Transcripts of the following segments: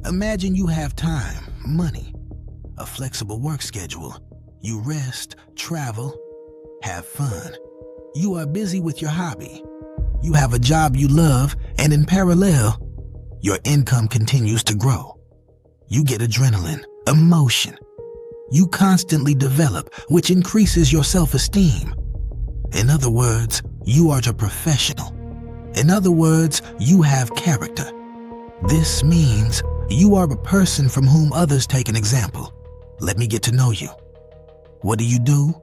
Imagine you have time, money, a flexible work schedule. You rest, travel, have fun. You are busy with your hobby. You have a job you love, and in parallel, your income continues to grow. You get adrenaline, emotion. You constantly develop, which increases your self-esteem. In other words, you are a professional. In other words, you have character. This means you are a person from whom others take an example. Let me get to know you. What do?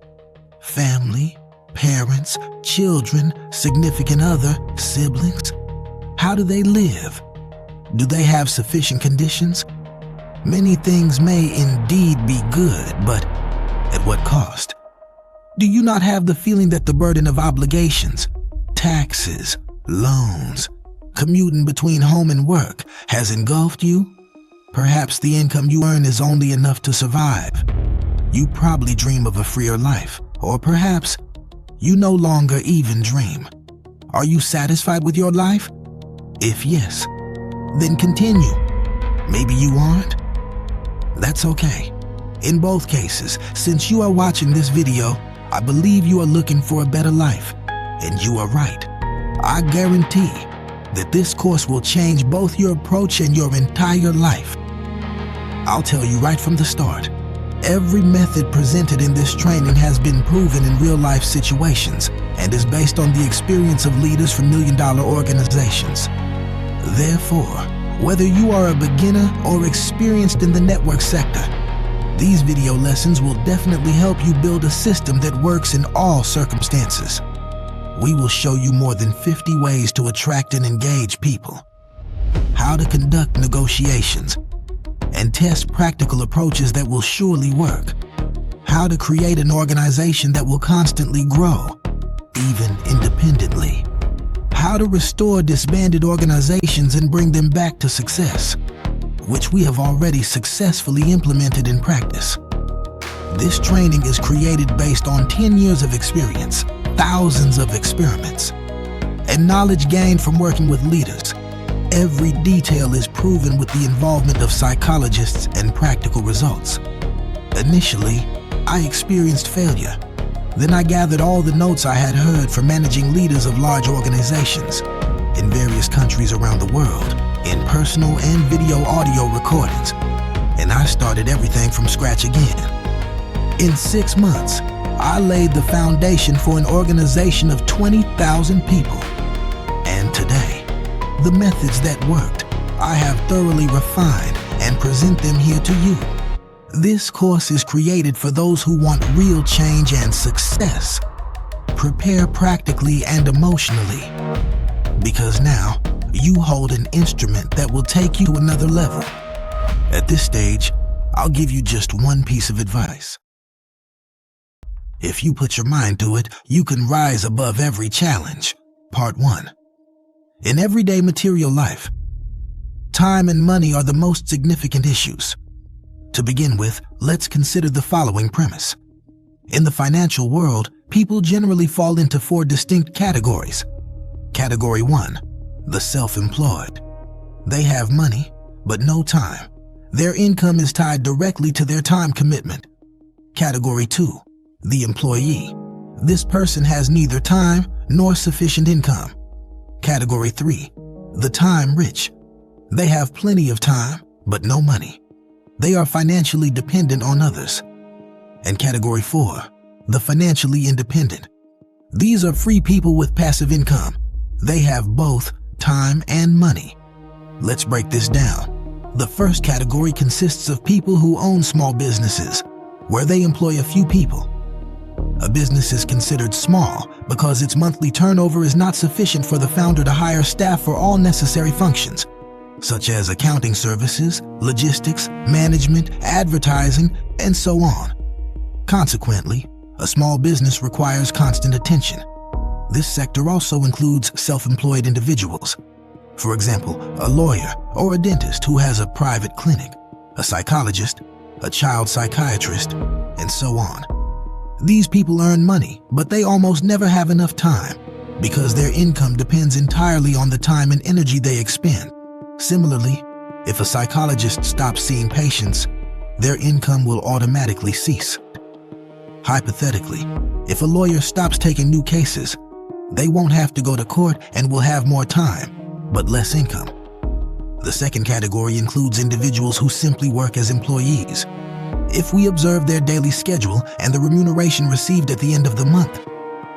Family, parents, children, significant other, siblings. How do they live? Do they have sufficient conditions? Many things may indeed be good, but at what cost? Do you not have the feeling that the burden of obligations, taxes, loans, commuting between home and work has engulfed you? Perhaps the income you earn is only enough to survive. You probably dream of a freer life, or perhaps you no longer even dream. Are you satisfied with your life? If yes, then continue. Maybe you aren't. That's okay. In both cases, since you are watching this video, I believe you are looking for a better life, and you are right. I guarantee that this course will change both your approach and your entire life. I'll tell you right from the start, every method presented in this training has been proven in real-life situations and is based on the experience of leaders from million-dollar organizations. Therefore, whether you are a beginner or experienced in the network sector, these video lessons will definitely help you build a system that works in all circumstances. We will show you more than 50 ways to attract and engage people, how to conduct negotiations, and test practical approaches that will surely work, how to create an organization that will constantly grow, even independently, how to restore disbanded organizations and bring them back to success, which we have already successfully implemented in practice. This training is created based on 10 years of experience, thousands of experiments, and knowledge gained from working with leaders. Every detail is proven with the involvement of psychologists and practical results. Initially, I experienced failure. Then I gathered all the notes I had heard from managing leaders of large organizations in various countries around the world, in personal and video audio recordings, and I started everything from scratch again. In 6 months, I laid the foundation for an organization of 20,000 people. And today, the methods that worked, I have thoroughly refined and present them here to you. This course is created for those who want real change and success. Prepare practically and emotionally, because now you hold an instrument that will take you to another level. At this stage, I'll give you just one piece of advice. If you put your mind to it, you can rise above every challenge. Part 1. In everyday material life, time and money are the most significant issues. To begin with, let's consider the following premise. In the financial world, people generally fall into 4 distinct categories. Category 1, the self-employed. They have money, but no time. Their income is tied directly to their time commitment. Category 2, the employee. This person has neither time nor sufficient income. Category 3, the time rich. They have plenty of time, but no money. They are financially dependent on others. And Category 4, the financially independent. These are free people with passive income. They have both time and money. Let's break this down. The first category consists of people who own small businesses, where they employ a few people. A business is considered small because its monthly turnover is not sufficient for the founder to hire staff for all necessary functions, such as accounting services, logistics, management, advertising, and so on. Consequently, a small business requires constant attention. This sector also includes self-employed individuals. For example, a lawyer or a dentist who has a private clinic, a psychologist, a child psychiatrist, and so on. These people earn money, but they almost never have enough time because their income depends entirely on the time and energy they expend. Similarly, If a psychologist stops seeing patients, their income will automatically cease. Hypothetically, if a lawyer stops taking new cases, they won't have to go to court and will have more time, but less income. The second category includes individuals who simply work as employees. If we observe their daily schedule and the remuneration received at the end of the month,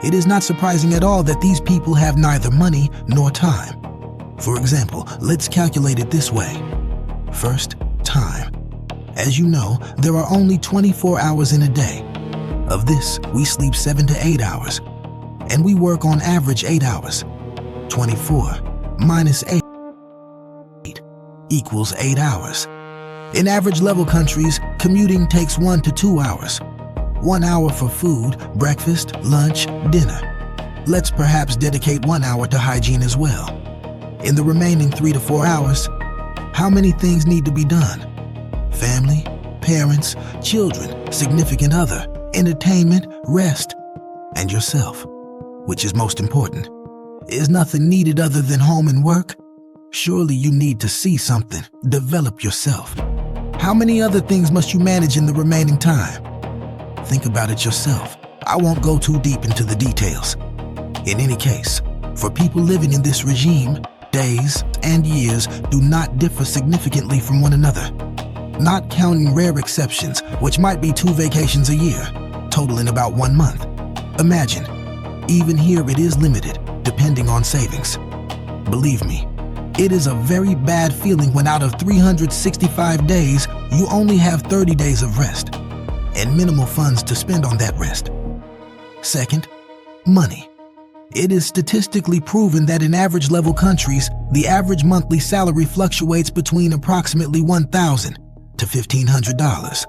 it is not surprising at all that these people have neither money nor time. For example, let's calculate it this way. First, time. As you know, there are only 24 hours in a day. Of this, we sleep 7 to 8 hours, and we work on average 8 hours. 24 minus 8 equals 8 hours. In average level countries, commuting takes 1 to 2 hours. 1 hour for food, breakfast, lunch, dinner. Let's perhaps dedicate 1 hour to hygiene as well. In the remaining 3 to 4 hours, how many things need to be done? Family, parents, children, significant other, entertainment, rest, and yourself, which is most important. Is nothing needed other than home and work? Surely you need to see something, develop yourself. How many other things must you manage in the remaining time? Think about it yourself. I won't go too deep into the details. In any case, for people living in this regime, days and years do not differ significantly from one another. Not counting rare exceptions, which might be 2 vacations a year, totaling about 1 month. Imagine, even here it is limited, depending on savings. Believe me, it is a very bad feeling when out of 365 days, you only have 30 days of rest, and minimal funds to spend on that rest. Second, money. It is statistically proven that in average level countries, the average monthly salary fluctuates between approximately $1,000 to $1,500.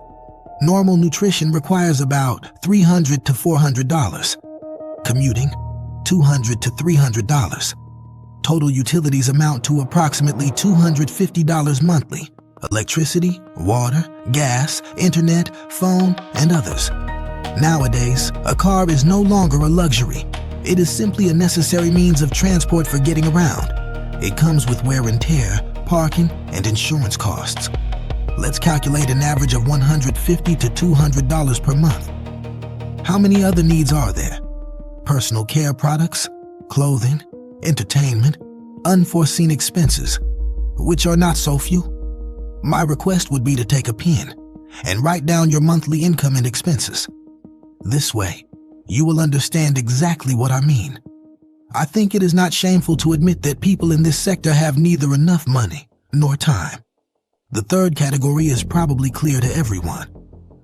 Normal nutrition requires about $300 to $400. Commuting, $200 to $300. Total utilities amount to approximately $250 monthly. Electricity, water, gas, internet, phone, and others. Nowadays, a car is no longer a luxury. It is simply a necessary means of transport for getting around. It comes with wear and tear, parking, and insurance costs. Let's calculate an average of $150 to $200 per month. How many other needs are there? Personal care products, clothing, entertainment, unforeseen expenses, which are not so few. My request would be to take a pen and write down your monthly income and expenses. This way, you will understand exactly what I mean. I think it is not shameful to admit that people in this sector have neither enough money nor time. The third category is probably clear to everyone.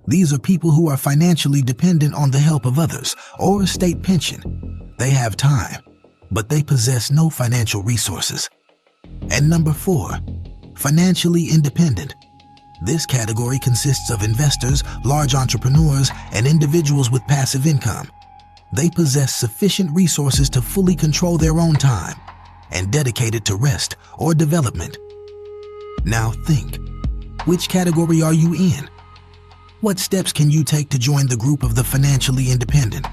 These are people who are financially dependent on the help of others or a state pension. They have time, but they possess no financial resources. And number 4, financially independent. This category consists of investors, large entrepreneurs, and individuals with passive income. They possess sufficient resources to fully control their own time and dedicate it to rest or development. Now think, which category are you in? What steps can you take to join the group of the financially independent?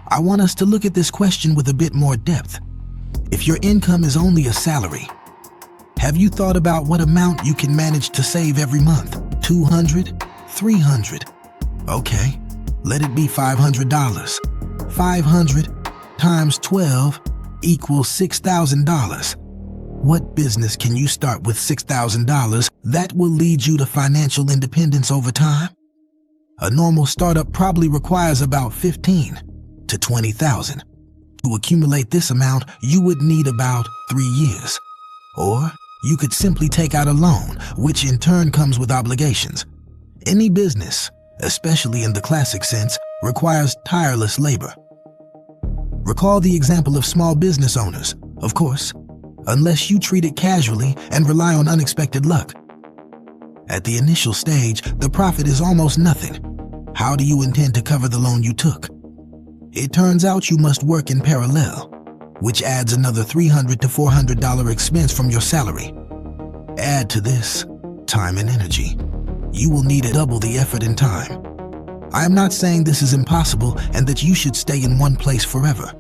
I want us to look at this question with a bit more depth. If your income is only a salary, have you thought about what amount you can manage to save every month? $200? $300? Okay, let it be $500. 500 times 12 equals $6,000. What business can you start with $6,000 that will lead you to financial independence over time? A normal startup probably requires about $15,000 to $20,000. To accumulate this amount, you would need about 3 years. Or you could simply take out a loan, which in turn comes with obligations. Any business, especially in the classic sense, requires tireless labor. Recall the example of small business owners, of course, unless you treat it casually and rely on unexpected luck. At the initial stage, the profit is almost nothing. How do you intend to cover the loan you took? It turns out you must work in parallel, which adds another $300 to $400 expense from your salary. Add to this time and energy. You will need double the effort and time. I am not saying this is impossible and that you should stay in one place forever.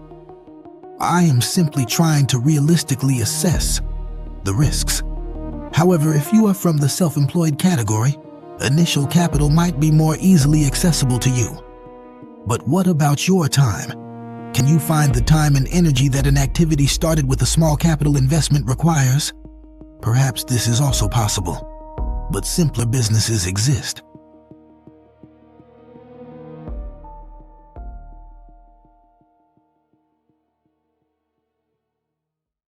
I am simply trying to realistically assess the risks. However, if you are from the self-employed category, initial capital might be more easily accessible to you. But what about your time? Can you find the time and energy that an activity started with a small capital investment requires? Perhaps this is also possible, but simpler businesses exist.